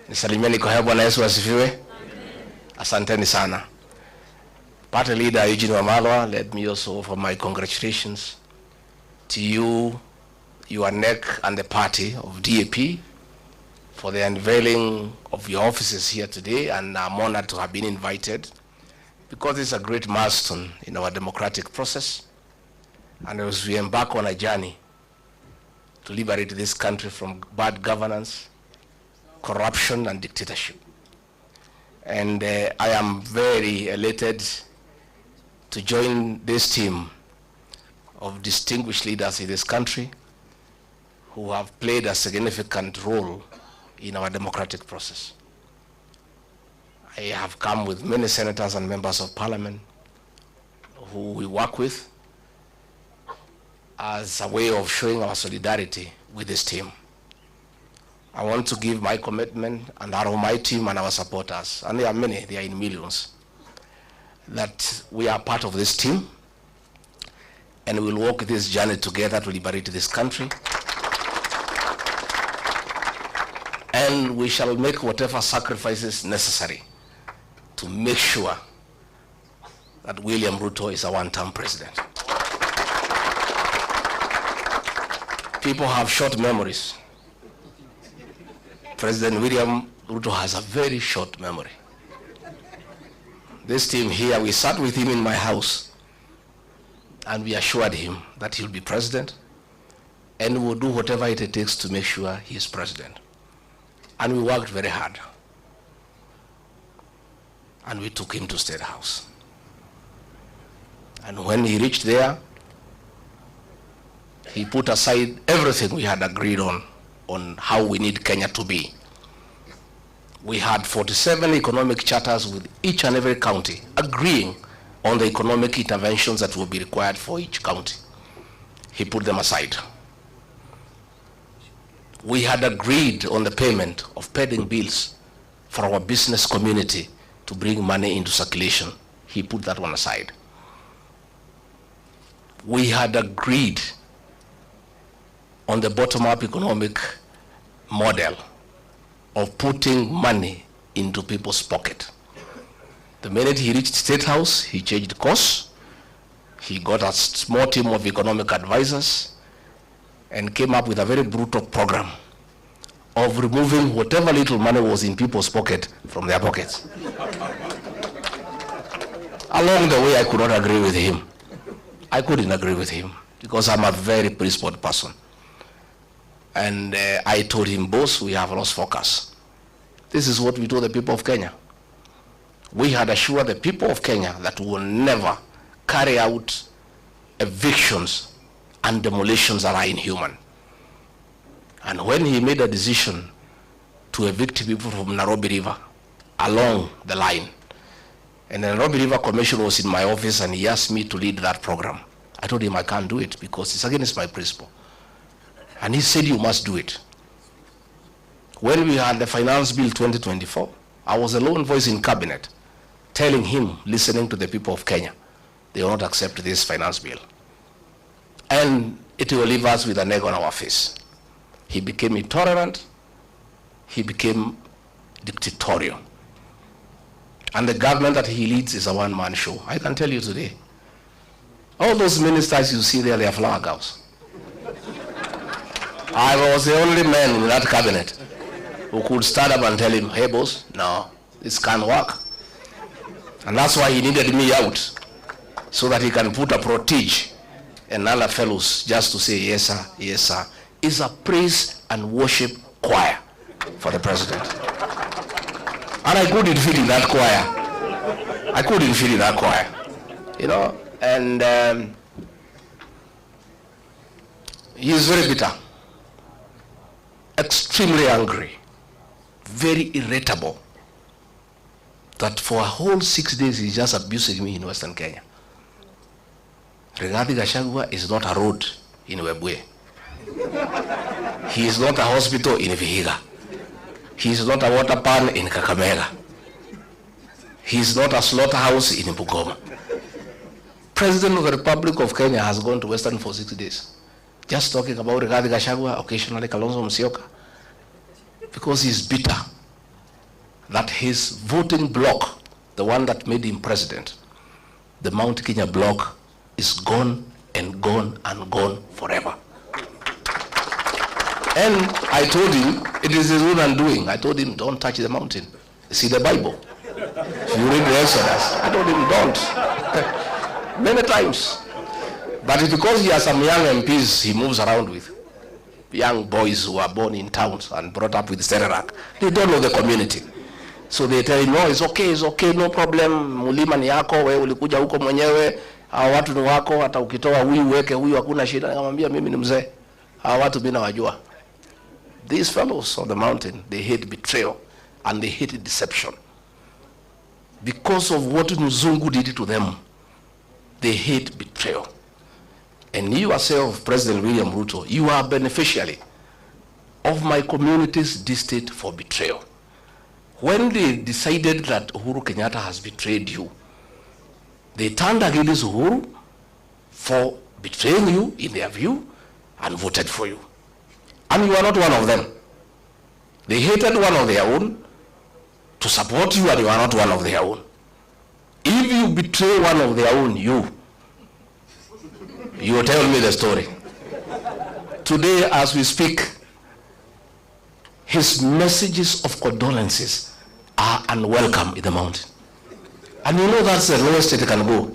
Nisalimieni kwa Bwana Yesu asifiwe. Asanteni sana. Party leader Eugene Wamalwa, let me also offer my congratulations to you, your NEC and the party of DAP for the unveiling of your offices here today, and I'm honored to have been invited because it's a great milestone in our democratic process, and as we embark on a journey to liberate this country from bad governance, corruption and dictatorship. And I am very elated to join this team of distinguished leaders in this country who have played a significant role in our democratic process. I have come with many senators and members of parliament who we work with as a way of showing our solidarity with this team. I want to give my commitment and that of my team and our supporters, and there are many, they are in millions, that we are part of this team and we'll walk this journey together to liberate this country. And we shall make whatever sacrifices necessary to make sure that William Ruto is a one-term president. People have short memories. President William Ruto has a very short memory. This team here, we sat with him in my house and we assured him that he'll be president and we'll do whatever it takes to make sure he is president. And we worked very hard. And we took him to State House. And when he reached there, he put aside everything we had agreed on how we need Kenya to be. We had 47 economic charters with each and every county agreeing on the economic interventions that will be required for each county. He put them aside. We had agreed on the payment of pending bills for our business community to bring money into circulation. He put that one aside. We had agreed on the bottom-up economic model of putting money into people's pocket. The minute he reached State House, he changed course. He got a small team of economic advisors and came up with a very brutal program of removing whatever little money was in people's pocket from their pockets. Along the way, I could not agree with him. I couldn't agree with him because I'm a very principled person. And I told him, boss, we have lost focus. This is what we told the people of Kenya. We had assured the people of Kenya that we will never carry out evictions and demolitions that are inhuman. And when he made a decision to evict people from Nairobi River along the line, and the Nairobi River Commission was in my office and he asked me to lead that program, I told him I can't do it because it's against my principle. And he said, you must do it. When we had the Finance Bill 2024, I was a lone voice in cabinet telling him, listening to the people of Kenya, they will not accept this finance bill. And it will leave us with an egg on our face. He became intolerant. He became dictatorial. And the government that he leads is a one-man show. I can tell you today, all those ministers you see there, they are flower girls. I was the only man in that cabinet who could stand up and tell him, hey boss, no, this can't work. And that's why he needed me out, so that he can put a protege and other fellows just to say, yes sir, yes sir. It's a praise and worship choir for the president. And I couldn't fit in that choir. I couldn't fit in that choir. You know, and he is very bitter. Extremely angry, very irritable, that for a whole 6 days he's just abusing me in Western Kenya. Rigathi Gachagua is not a road in Webuye. He is not a hospital in Vihiga. He is not a water pan in Kakamega. He is not a slaughterhouse in Bungoma. President of the Republic of Kenya has gone to Western for 6 days. Just talking about Rigathi Gachagua, occasionally Kalonzo Musyoka, because he's bitter that his voting bloc, the one that made him president, the Mount Kenya bloc, is gone and gone and gone forever. And I told him, it is his own undoing. I told him, don't touch the mountain. See the Bible. If you read the Exodus, I told him, don't. Many times. But it's because he has some young MPs he moves around with. Young boys who are born in towns and brought up with Serelak. They don't know the community. So they tell him, no, it's okay, no problem. Mulima ni yako, wewe ulikuja huko mwenyewe. Hawa watu ni wako, hata ukitoa huyu weke huyu hakuna shida. Nikamwambia mimi ni mzee. Hawa watu mimi nawajua. These fellows on the mountain, they hate betrayal and they hate deception. Because of what Mzungu did to them, they hate betrayal. And you yourself, President William Ruto, you are beneficiary of my community's distaste for betrayal. When they decided that Uhuru Kenyatta has betrayed you, they turned against Uhuru for betraying you in their view and voted for you. And you are not one of them. They hated one of their own to support you, and you are not one of their own. If you betray one of their own, you will tell me the story. Today, as we speak, his messages of condolences are unwelcome in the mountain. And you know that's the lowest it can go.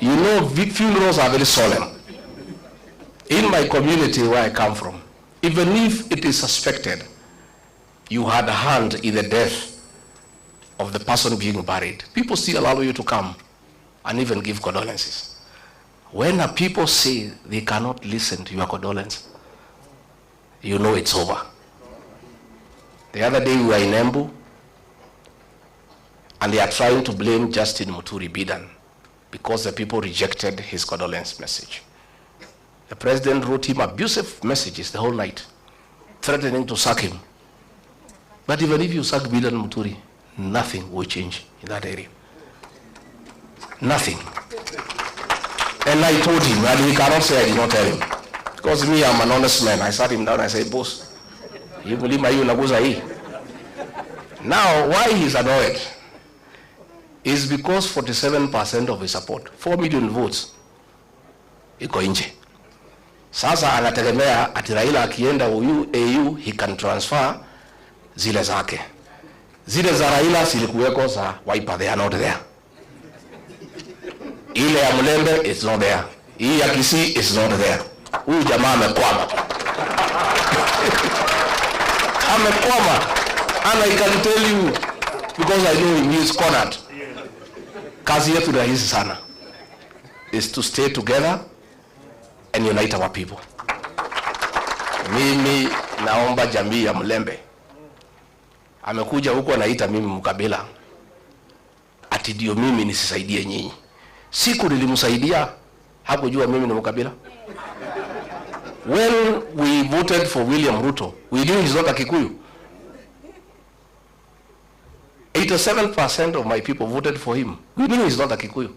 You know funerals are very solemn. In my community where I come from, even if it is suspected you had a hand in the death of the person being buried, people still allow you to come and even give condolences. When people say they cannot listen to your condolence, you know it's over. The other day we were in Embu, and they are trying to blame Justin Muturi Bidan because the people rejected his condolence message. The president wrote him abusive messages the whole night, threatening to sack him. But even if you sack Bidan Muturi, nothing will change in that area. Nothing. And I told him, and he cannot say I did not tell him. Because me, I'm an honest man. I sat him down and I said, boss, you believe my now, why he's annoyed is because 47% of his support, 4 million votes, iko nje. Sasa anategemea ati Raila akienda AU, he can transfer zile zake. Zile za Raila zilikuweko za Wiper, they are not there. Ile ya Mlembe is not there. Hii ya Kisii is not there. Huyu jamaa amekwama. Amekwama. And I can tell you, because I know him, he is cornered. Kazi yetu rahisi sana is to stay together and unite our people. Mimi naomba jamii ya Mlembe. Amekuja huko anaita mimi mkabila. Ati ndio mimi nisisaidie nyinyi. Siku nilimsaidia, hakujua mimi ni mkabila. When we voted for William Ruto, we knew he's not a Kikuyu. 87% of my people voted for him. We knew he's not a Kikuyu.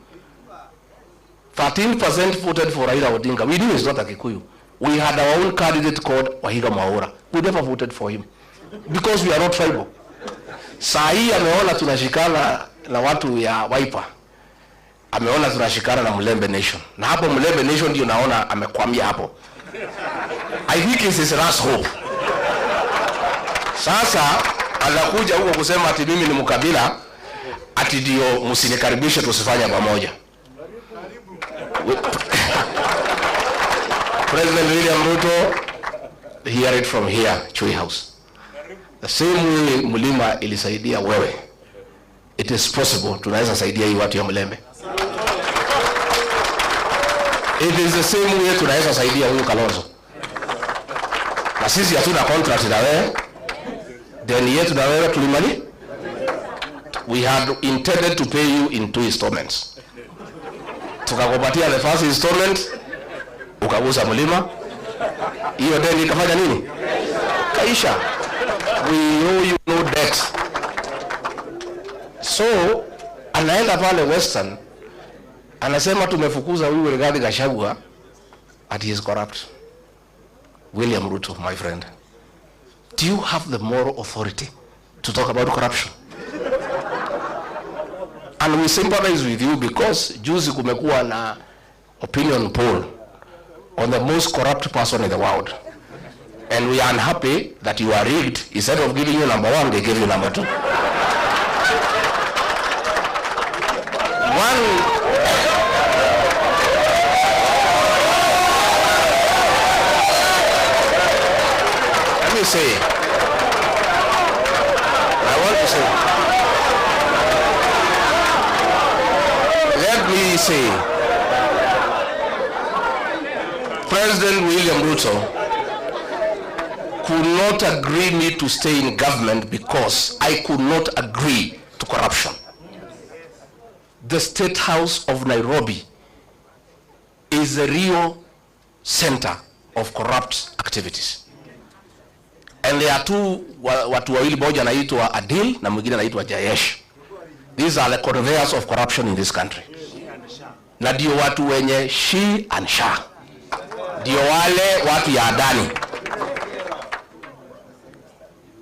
13% voted for Raila Odinga. We knew he's not a Kikuyu. We had our own candidate called Wahiga Mwaura. We never voted for him because we are not tribal. Saa hii ameona tunashikana na watu ya Wiper. Ameona tunashikana na Mlembe Nation. Na hapo Mlembe Nation ndio naona amekwamia hapo. I think it's his last hope. Sasa anakuja huko kusema ati mimi ni mkabila, ati ndio msinikaribishe tusifanye pamoja. President William Ruto, hear it from here, Chui House. The same way Mulima ilisaidia wewe, it is possible tunaweza saidia hii watu ya Mlembe. It is the same way tunaweza saidia huyu Kalonzo. Na sisi hatuna contract na wewe. Then yetu na wewe tulimali. We had intended to pay you in 2 installments. Tukakupatia the first installment, ukagusa Mulima. Hiyo deni ikafanya nini? Kaisha. We owe you no debt. So, anaenda pale Western, anasema tumefukuza huyu Rigathi Gachagua, and he is corrupt. William Ruto, my friend, do you have the moral authority to talk about corruption? And we sympathize with you because juzi kumekuwa na opinion poll on the most corrupt person in the world. And we are unhappy that you are rigged. Instead of giving you number 1, they give you number 2. Let me say, I want to say, let me say, President William Ruto could not agree me to stay in government because I could not agree to corruption. The State House of Nairobi is the real center of corrupt activities. And there are two, watu wawili, moja anaitwa Adil na mwingine anaitwa Jayesh. These are the conveyors of corruption in this country. Na ndio watu wenye she and sha. Ndio wale watu ya Adani.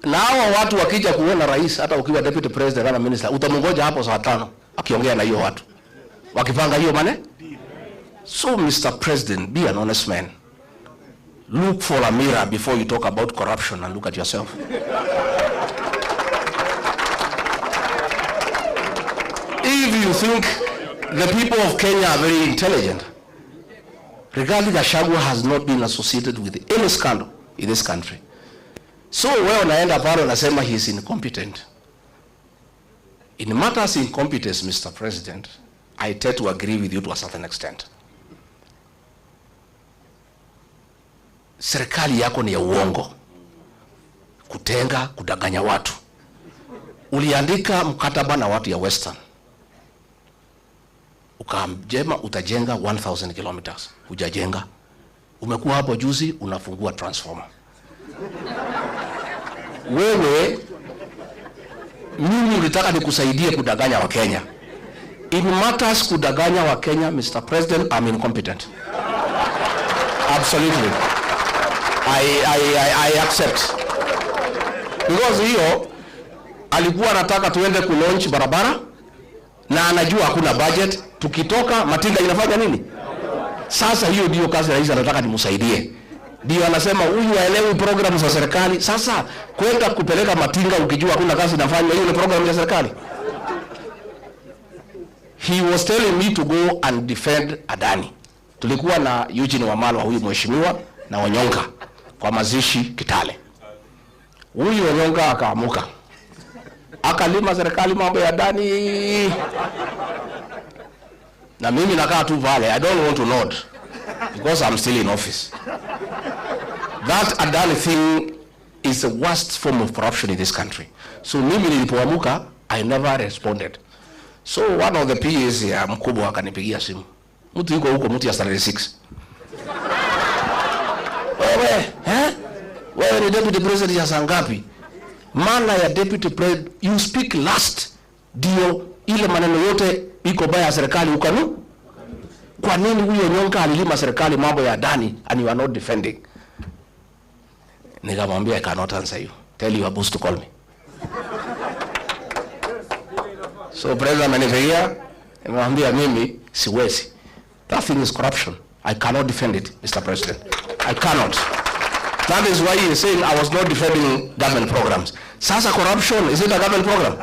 Na hawa watu wakija kuona rais, hata ukiwa deputy president na minister, utamungoja hapo saa 5 akiongea na hiyo watu wakipanga hiyo mane. So Mr. President, be an honest man. Look for a mirror before you talk about corruption and look at yourself. If you think the people of Kenya are very intelligent, regarding Gachagua has not been associated with any scandal in this country. So wewe unaenda pale unasema he is incompetent. In matters of incompetence, Mr. President, I tend to agree with you to a certain extent. Serikali yako ni ya uongo, kutenga, kudanganya watu. Uliandika mkataba na watu ya Western, ukamjema utajenga 1000 kilometers, hujajenga. Umekuwa hapo juzi unafungua transformer. Wewe, mimi ulitaka nikusaidie kudanganya wa Kenya. In matters kudanganya wa Kenya, Mr. President, I'm incompetent. Absolutely. I accept. Because hiyo alikuwa anataka tuende ku-launch barabara na anajua hakuna budget, tukitoka matinga inafanya nini? Sasa hiyo ndio kazi rais anataka nimsaidie. Ndio anasema huyu haelewi programu za serikali. Sasa kwenda kupeleka matinga ukijua hakuna kazi inafanywa, hiyo ni programu ya serikali. He was telling me to go and defend Adani. Tulikuwa na Eugene Wamalwa, huyu mheshimiwa, na Wanyonga kwa mazishi Kitale. Huyu Wanyonga akaamuka, akalima serikali mambo ya Adani, na mimi nakaa tu pale. I don't want to nod because I'm still in office. That Adani thing is the worst form of corruption in this country. So mimi nilipoamuka, I never responded. So one of the PAs ya mkubwa akanipigia simu. Mtu yuko huko, mtu ya 36. Wewe ni deputy president ya saa ngapi? Maana ya deputy president, you speak last. Dio ile maneno yote iko baya ya serikali ukanu. Kwa nini huyo Nyonga alilima serikali mambo ya Adani and you are not defending? Nikamwambia I cannot answer you. Tell your boss to call me. So president amenifikia, nimwambia mimi siwezi. That thing is corruption. I cannot defend it, Mr. President. I cannot. That is why he is saying I was not defending government programs. Sasa corruption, is it a government program?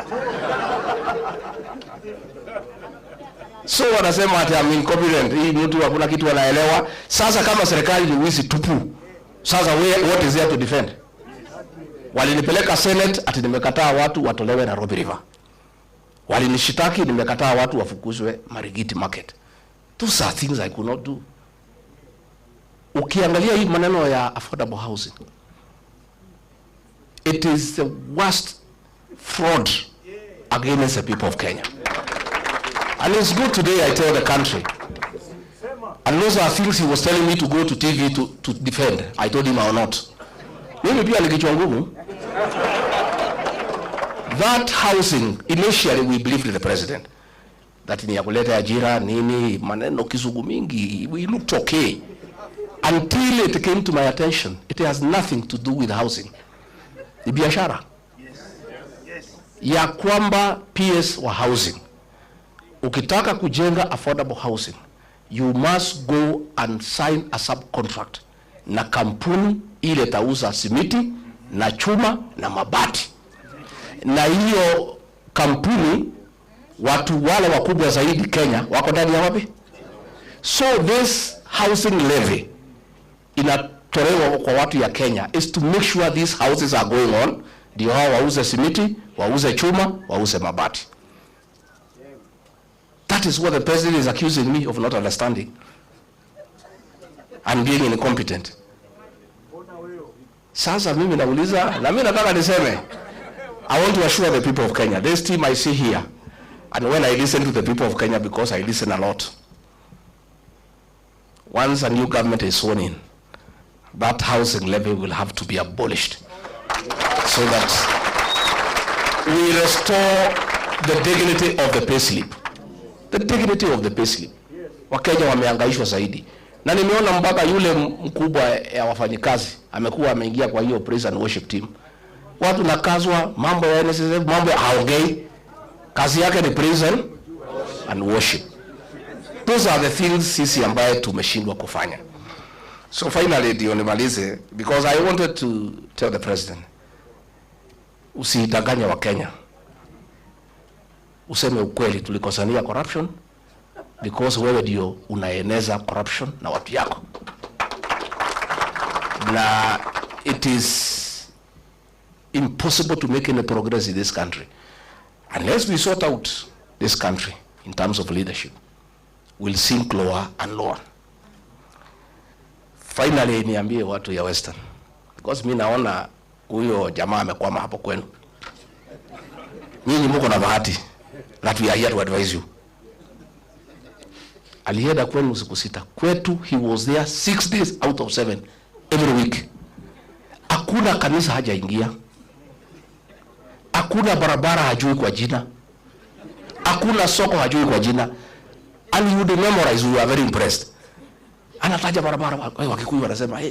So wanasema ati I'm incompetent. Hii mtu hakuna kitu anaelewa. Sasa kama serikali ni wizi tupu, sasa what is there to defend? Walinipeleka Senate ati nimekataa watu watolewe Nairobi River. Walinishitaki nimekataa watu wafukuzwe Marigiti Market. Those are things I could not do. Ukiangalia hii maneno ya affordable housing, it is the worst fraud against the people of Kenya. And it's good today I tell the country. And those are things he was telling me to go to TV to defend. I told him I will not. Mimi pia nikichwa ngumu. That housing, initially we believed in the president. That ni ya kuleta ajira, nini, maneno kizungu mingi, we looked okay. Until it came to my attention, it has nothing to do with housing. Ni biashara. Ya kwamba PS wa housing ukitaka kujenga affordable housing, you must go and sign a subcontract na kampuni ile tauza simiti na chuma na mabati. Na hiyo kampuni watu wale wakubwa zaidi Kenya wako ndani ya wapi? So this housing levy inatolewa kwa watu ya Kenya is to make sure these houses are going on, ndio hao wauze simiti, wauze chuma, wauze mabati. That is what the president is accusing me of not understanding and being incompetent. Sasa mimi nauliza, na mimi nataka niseme, I want to assure the people of Kenya, this team I see here, and when I listen to the people of Kenya, because I listen a lot, once a new government is sworn in, that housing levy will have to be abolished so that we restore the dignity of the payslip. The dignity of the payslip. Wakenya wamehangaishwa zaidi. Na nimeona mpaka yule mkubwa ya wafanyikazi amekuwa ameingia kwa hiyo praise and worship team. Watu nakazwa mambo ya NSSF, mambo ya haongei. Kazi yake ni praise and worship. Those are the things sisi ambaye tumeshindwa kufanya. So finally ndio nimalize, because I wanted to tell the president, usidanganye wa Kenya. Useme ukweli, tulikosania corruption, because wewe ndio unaeneza corruption na watu yako. Na it is impossible to make any progress in this country unless we sort out this country in terms of leadership. We'll sink lower and lower. Finally niambie watu ya Western, because mimi naona huyo jamaa amekwama hapo kwenu. Nyinyi mko na bahati that we are here to advise you. Alienda kwenu siku 6. Kwetu he was there 6 days out of 7 every week. Hakuna kanisa hajaingia. Hakuna barabara hajui kwa jina. Hakuna soko hajui kwa jina. And you would memorize, we are very impressed. Anataja barabara, Wakikuyu wanasema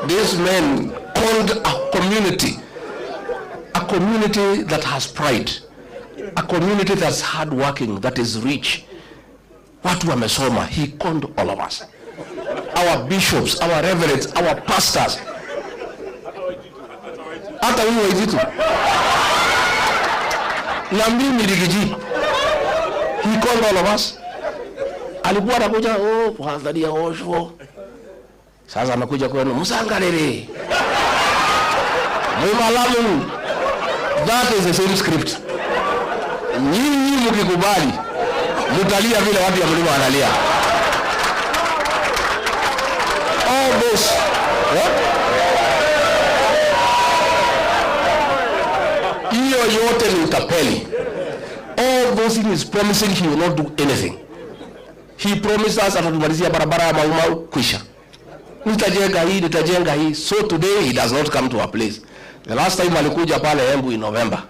These men called a community that has pride, a community that's hardworking, that is rich. Watu wamesoma. He called all of us, our bishops, our reverends, our pastors. Hata huyu Waititu na mimi Rigiji, he called all of us. Alikuwa anakuja, Padri Osho. Sasa amekuja kwenu, Musangalele, Mwimalamu. That is the same script. Nyinyi mkikubali mtalia vile watu ya mlima wanalia. All this hiyo yote ni utapeli. All those things is promising he will not do anything. He promised us atatumalizia barabara ya Maumau kwisha. Nitajenga hii. So today he does not come to our place. The last time alikuja pale Embu in November,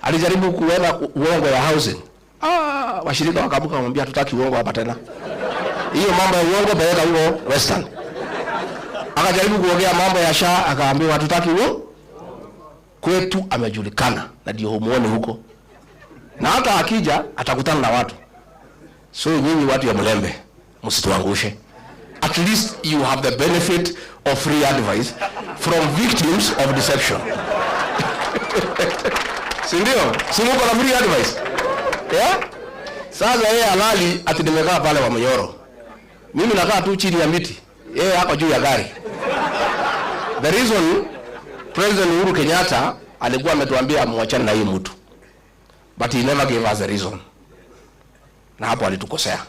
alijaribu kuweka uongo ya housing. Washirika wakabuka kumwambia tutaki uongo hapa tena. Hiyo mambo ya uongo peleka huko Western. Akajaribu kuongea mambo ya SHA, akaambiwa tutaki uongo. Kwetu amejulikana na ndio humuone huko. Na hata akija atakutana na watu. So nyinyi watu ya Mlembe, msituangushe. At least you have the benefit of free advice from victims of deception. Sindio? Simuko na free advice. Yeah? Sasa yeye halali ati nimekaa pale wa Mnyoro. Mimi nakaa tu chini ya miti. Yeye hako juu ya gari. The reason President Uhuru Kenyatta alikuwa ametuambia muachane na hii mtu, but he never gave us a reason. Na hapo alitukosea.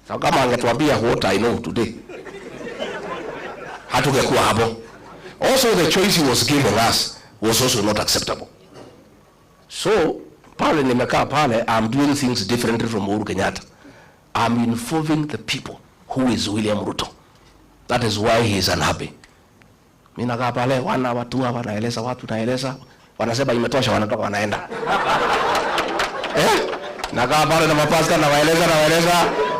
Sasa kama angetuambia what I know today, hatungekuwa hapo. Also the choice he was giving us was also not acceptable. So pale nimekaa pale, I'm doing things differently from Uhuru Kenyatta. I'm involving the people who is William Ruto. That is why he is unhappy. Mimi nakaa pale, watu wanaeleza, watu naeleza, wanasema imetosha, wanatoka wanaenda. Nakaa pale na mapasta na waeleza,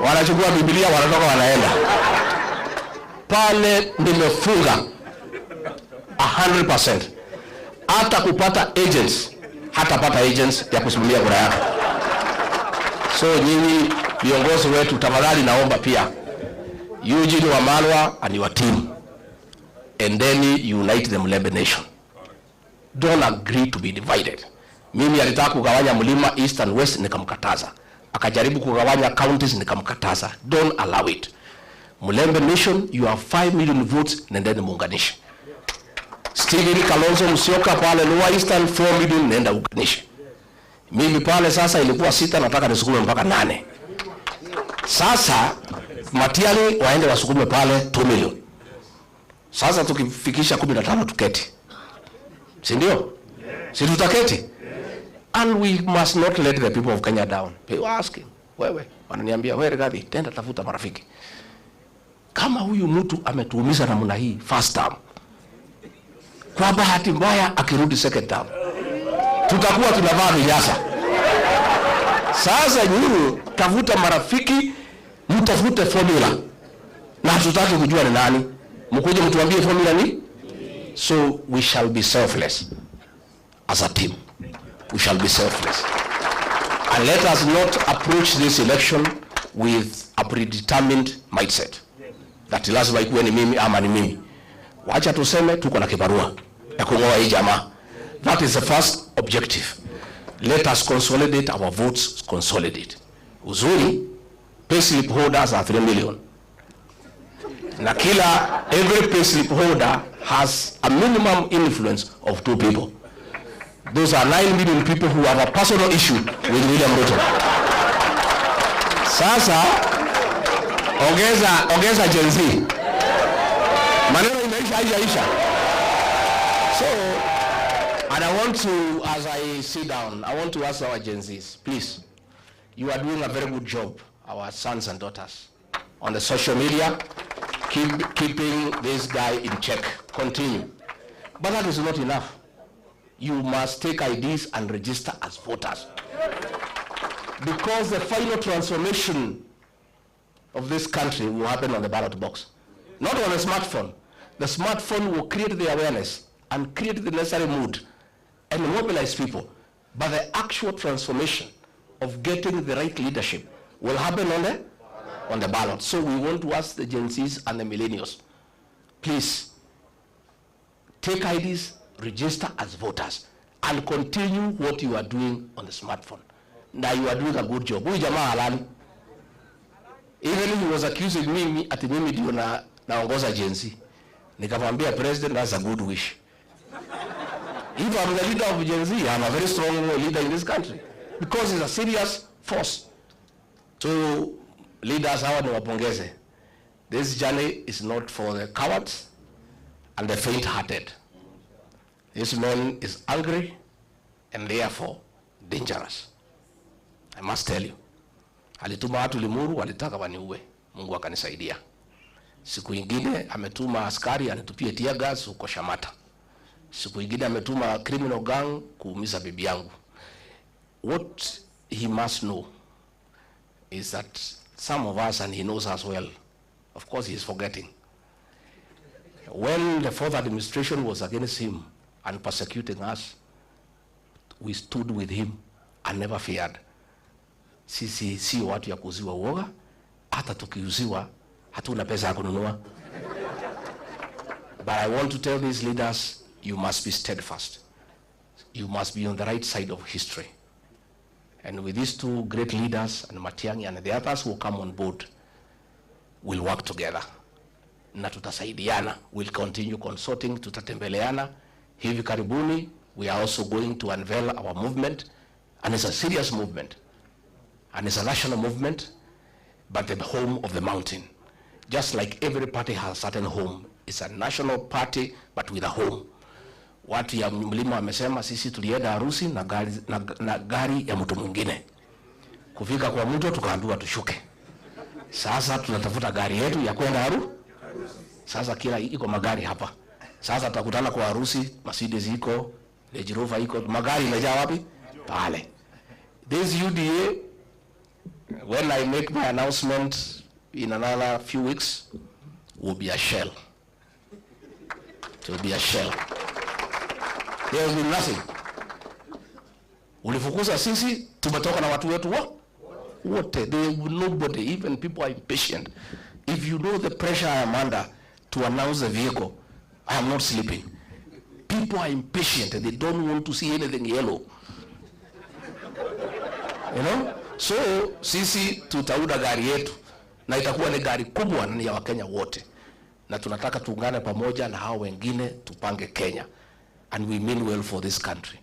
wanachukua Biblia, wanatoka wanaenda. pale nimefunga 100%. Hata kupata agents, hatapata agents ya kusimamia kura yake. So nyinyi viongozi wetu, tafadhali naomba pia Eugene Wamalwa and your team, and then unite the Mulembe nation. Don't agree to be divided. Mimi alitaka kugawanya mlima east and west, nikamkataza. Akajaribu kugawanya counties, nikamkataza. Don't allow it. Mulembe nation, you have 5 million votes, nendeni muunganishe. Stephen Kalonzo Musyoka pale Lower Eastern 4 million, nenda uunganishe. Mimi pale sasa ilikuwa 6, nataka nisukume mpaka 8. Sasa Matiang'i waende wasukume pale 2 million. Sasa tukifikisha 15 tuketi. Si ndio? Si tutaketi? And we must not let the people of Kenya down. They were asking, wewe, wananiambia, wewe Rigathi, tenda tafuta marafiki. Kama huyu mtu ametuumiza namna hii first term, kwa bahati mbaya akirudi second term, tutakuwa tunavaa vinyasa. Sasa nyinyi tafuta marafiki, mtafute formula. Na hatutaki kujua ni nani. Mkuje mtuambie formula ni? So we shall be selfless as a team. We shall be selfless. And let us not approach this election with a predetermined mindset. That lazima ikuwe ni mimi ama ni mimi. Wacha tuseme tuko na kibarua ya kungoa hii jamaa. That is the first objective. Let us consolidate our votes, consolidate. Uzuri, payslip holders are 3 million. Na kila, every payslip holder has a minimum influence of 2 people. Those are 9 million people who have a personal issue with William Ruto. Sasa, ongeza Gen Z. Maneno inaisha. So, and I want to, as I sit down, I want to ask our Gen Zs, please, you are doing a very good job, our sons and daughters, on the social media, keeping this guy in check. Continue. But that is not enough. You must take IDs and register as voters. Because the final transformation of this country will happen on the ballot box. Not on a smartphone. The smartphone will create the awareness and create the necessary mood and mobilize people. But the actual transformation of getting the right leadership will happen on the ballot. So we want to ask the Gen Zs and the millennials, please, take IDs, register as voters, and continue what you are doing on the smartphone. Now you are doing a good job. Huyu jamaa halali. Even he was accusing me ati mimi ndio naongoza Gen Z. Nikamwambia president, that's a good wish. If I'm the leader of Gen Z, I'm a very strong leader in this country. Because it's a serious force. So leaders hawa niwapongeze. This journey is not for the cowards and the faint-hearted. This man is angry and therefore dangerous. I must tell you. Alituma watu Limuru walitaka waniue. Mungu akanisaidia. Siku ingine ametuma askari anitupie tear gas huko Shamata. Siku ingine ametuma criminal gang kuumiza bibi yangu. What he must know is that some of us, and he knows as well, of course he is forgetting, when the fourth administration was against him and persecuting us, we stood with him and never feared. Sisi si watu ya kuuziwa uoga, hata tukiuziwa hatuna pesa ya kununua. But I want to tell these leaders, you must be steadfast. You must be on the right side of history. And with these two great leaders, and Matiang'i and the others who come on board, we'll work together. Na tutasaidiana. We'll continue consulting, tutatembeleana. Hivi karibuni, we are also going to unveil our movement. And it's a serious movement. And it's a national movement, but the home of the mountain. Just like every party has a certain home. It's a national party, but with a home. Watu ya mlima wamesema sisi tulienda harusi na gari ya mtu mwingine. Kufika kwa mtu tukaambiwa tushuke. Sasa tunatafuta gari yetu ya kwenda harusi. Sasa kila iko magari hapa. Sasa tutakutana kwa harusi, Mercedes iko, Range Rover iko, magari imejaa wapi? Pale. This UDA, when I make my announcement in another few weeks, will be a shell. It will be a shell. There will be nothing. Ulifukuza sisi, tumetoka na watu wetu wote. There will nobody, even people are impatient. If you know the pressure I am under to announce the vehicle, I am not sleeping. People are impatient and they don't want to see anything yellow. You know? So, sisi tutauda gari yetu na itakuwa ni gari kubwa na ya Wakenya wote. Na tunataka tuungane pamoja na hao wengine tupange Kenya. And we mean well for this country.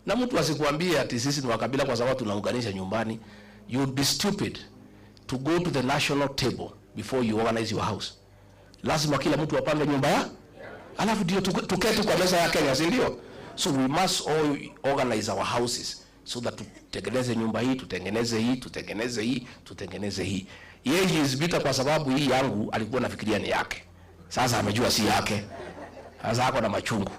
Na mtu asikuambie ati sisi ni wakabila kwa sababu tunaunganisha nyumbani. You would be stupid to go to the national table before you organize your house. Lazima kila mtu apange nyumba ya. Alafu ndio tuketi kwa meza ya Kenya, si ndio? So we must all organize our houses so that tutengeneze nyumba hii, tutengeneze hii, tutengeneze hii, tutengeneze hii. Yeye is bitter kwa sababu hii yangu alikuwa nafikiria ni yake. Sasa amejua si yake. Sasa ako na machungu.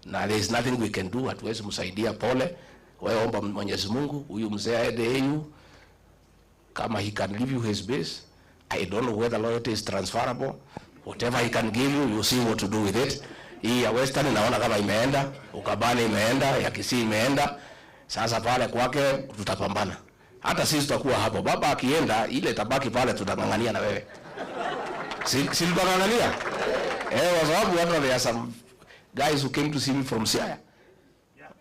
Na there is nothing we can do, hatuwezi msaidia, pole. Wewe omba Mwenyezi Mungu, huyu mzee aende EU kama he can give you his base. I don't know whether loyalty is transferable. Whatever he can give you, you see what to do with it. Hii ya Western naona kama imeenda, Ukabani imeenda, ya Kisii imeenda. Sasa pale kwake tutapambana. Hata sisi tutakuwa hapo. Baba akienda, ile tabaki pale tutangangania na wewe. Si tutangangania? Kwa sababu hata there are some guys who came to see me from Siaya.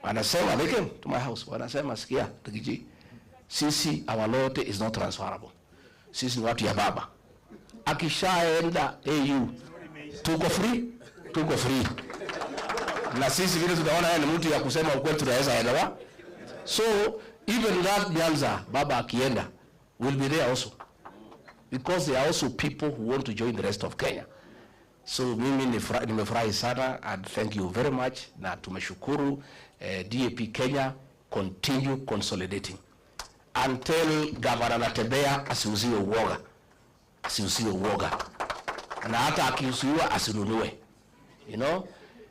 Wanasema, they came to my house. Wanasema, sikia, Tukiji, sisi, our loyalty is not transferable. Sisi ni watu ya baba. Akishaenda AU, tuko free. Na sisi vile tunaona yeye ni mtu ya kusema ukweli, tunaweza elewa. So, even that Nyanza, baba akienda, will be there also. Because there are also people who want to join the rest of Kenya. So mimi nimefurahi sana and thank you very much, na tumeshukuru. DAP Kenya continue consolidating until Governor Natembea asiuziwe uoga, na hata akiuziwa asinunue. You know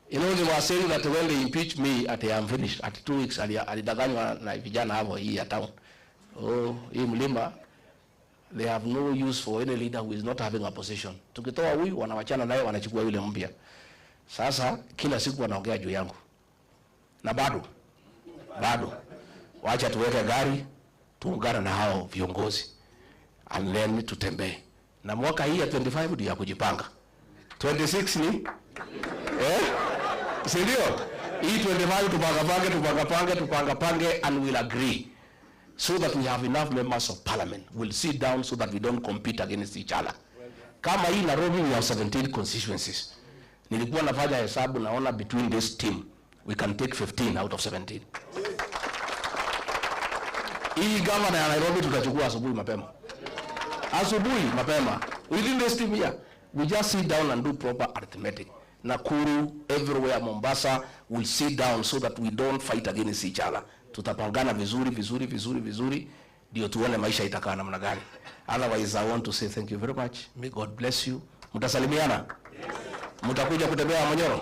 they were saying that when they impeach me at I am finished at 2 weeks, alidanganywa na vijana hapo hii ya town. Hii mlima, they have no use for any leader who is not having a position. Tukitoa huyu wanawachana naye, wanachukua yule mpya. Sasa kila siku wanaongea juu yangu. Na bado waacha tuweke gari, tuungane na hao viongozi and then tutembee. Na mwaka hii ya 25 ndio ya kujipanga. 26 ni si ndio? Hii 25 tupangapange and we'll agree so that we have enough members of parliament. We'll sit down so that we don't compete against each other. Kama hii Nairobi we have 17 constituencies. Nilikuwa nafanya hesabu, naona between this team we can take 15 out of 17. Hii governor ya Nairobi tutachukua asubuhi mapema. Within this team here, we just sit down and do proper arithmetic. Nakuru, everywhere, Mombasa, we'll sit down so that we don't fight against each other. Tutapangana vizuri, ndio tuone maisha itakaa namna gani. Otherwise, I want to say thank you very much. May God bless you. Mtasalimiana? Mtakuja kutembea Monyoro?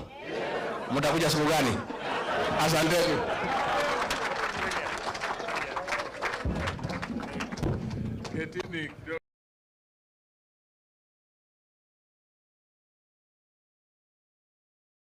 Mtakuja siku gani? Asante.